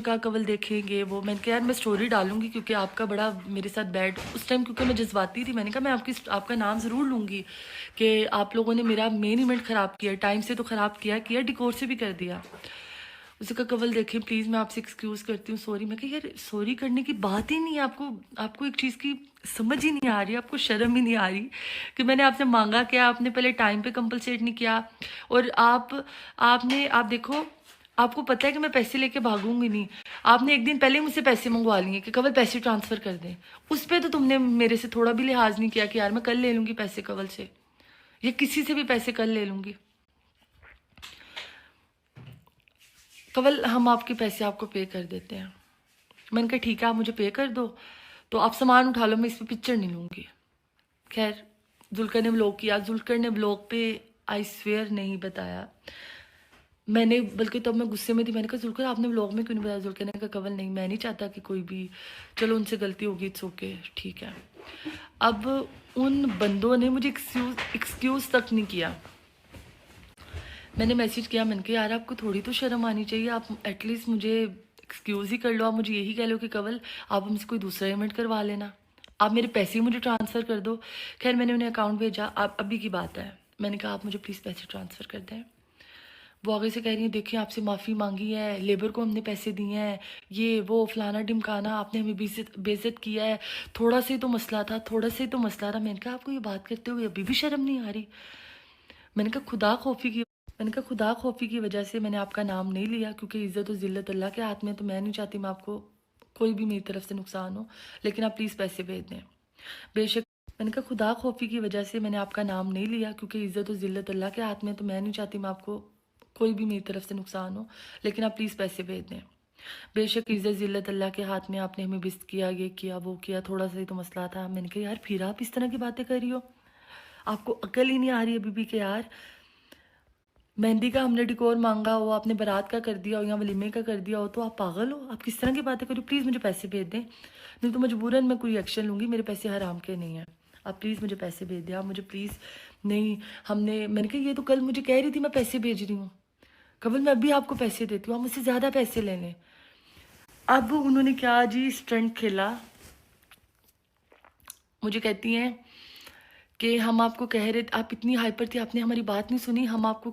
कहा कवल देखेंगे वो, मैंने कहा यार मैं स्टोरी डालूंगी क्योंकि आपका बड़ा मेरे साथ बैड उस टाइम, क्योंकि मैं जज्बाती थी। मैंने कहा मैं आपका नाम ज़रूर लूँगी कि आप लोगों ने मेरा मेन इवेंट ख़राब किया, टाइम से तो ख़राब किया, डिकोर से भी कर दिया। उसे कहा कवल देखें प्लीज़, मैं आपसे एक्सक्यूज़ करती हूँ, सॉरी। मैं कहा यार सॉरी करने की बात ही नहीं है, आपको एक चीज़ की समझ ही नहीं आ रही, आपको शर्म ही नहीं आ रही कि मैंने आपसे मांगा क्या, आपने पहले टाइम पे कंपलसेट नहीं किया। और आप देखो, आपको पता है कि मैं पैसे लेके भागूंगी नहीं। आपने एक दिन पहले मुझसे पैसे मंगवा लिए कि कवल पैसे ट्रांसफ़र कर दें। उस पर तो तुमने मेरे से थोड़ा भी लिहाज नहीं किया कि यार मैं कल ले लूँगी पैसे कवल से, या किसी से भी पैसे कल ले लूँगी। कवल हम आपके पैसे आपको पे कर देते हैं। मैंने कहा ठीक है, आप मुझे पे कर दो तो आप सामान उठा लो, मैं इस पर पिक्चर नहीं लूँगी। खैर जुल्कर ने ब्लॉक किया। जुल्कर ने ब्लॉक पे आई स्वेयर नहीं बताया मैंने, बल्कि तब मैं गुस्से में थी। मैंने कहा जुल्कर आपने व्लॉग में क्यों नहीं बताया? जुल्कर ने कहा कवल नहीं, मैं नहीं चाहता कि कोई भी, चलो उनसे गलती होगी, इट्स ओके, ठीक है। अब उन बंदों ने मुझे एक्सक्यूज़ तक नहीं किया। मैंने मैसेज किया, मैंने कहा यार आपको थोड़ी तो शर्म आनी चाहिए, आप एटलीस्ट मुझे एक्सक्यूज़ ही कर लो, आप मुझे यही कह लो कि कवल आप हमसे कोई दूसरा इवेंट करवा लेना, आप मेरे पैसे ही मुझे ट्रांसफ़र कर दो। खैर मैंने उन्हें अकाउंट भेजा, आप अभी की बात है, मैंने कहा आप मुझे प्लीज़ पैसे ट्रांसफ़र कर दें। वो आगे से कह रही है देखिए आपसे माफ़ी मांगी है, लेबर को हमने पैसे दिए हैं, ये वो फलाना ढिमकाना, आपने हमें बेइज्जत किया है, थोड़ा सा ही तो मसला था, थोड़ा सा ही तो मसला था। मैंने कहा आपको ये बात करते हुए अभी भी शर्म नहीं आ रही? मैंने कहा खुदा खौफी की वजह से मैंने आपका नाम नहीं लिया, क्योंकि इज़्ज़त और ज़िल्लत अल्लाह के हाथ में, तो मैं नहीं चाहती मैं आपको कोई भी मेरी तरफ से नुकसान हो, लेकिन आप प्लीज़ पैसे भेज दें। बेशक मैंने कहा खुदा खौफी की वजह से मैंने आपका नाम नहीं लिया, क्योंकि इज़्ज़त और ज़िल्लत अल्लाह के हाथ में, तो मैं नहीं चाहती मैं आपको कोई भी मेरी तरफ से नुकसान हो, लेकिन आप प्लीज़ पैसे भेज दें। बेशक इज़्ज़त ज़िल्लत अल्लाह के हाथ में, आपने हमें बिस्त किया, ये किया वो किया, थोड़ा सा ही तो मसला था। मैंने कहा यार फिर आप इस तरह की बातें कर रही हो, आपको अकल ही नहीं आ रही अभी भी कि यार मेहंदी का हमने डिकोर मांगा हो, आपने बारात का कर दिया हो या वलीमे का कर दिया हो, तो आप पागल हो? आप किस तरह की बातें कर रही हो? प्लीज़ मुझे पैसे भेज दें, नहीं तो मजबूरन मैं कोई एक्शन लूँगी, मेरे पैसे हराम के नहीं हैं। आप प्लीज़ मुझे पैसे भेज दें, आप मुझे प्लीज़। नहीं मैंने कहा ये तो कल मुझे कह रही थी मैं पैसे भेज रही हूँ, कवल मैं अभी आपको पैसे देती हूँ, आप मुझसे ज़्यादा पैसे ले लें। अब उन्होंने क्या जी स्टंट खेला, मुझे कहती हैं कि हम आपको कह रहे, आप इतनी हाइपर थी, आपने हमारी बात नहीं सुनी, हम आपको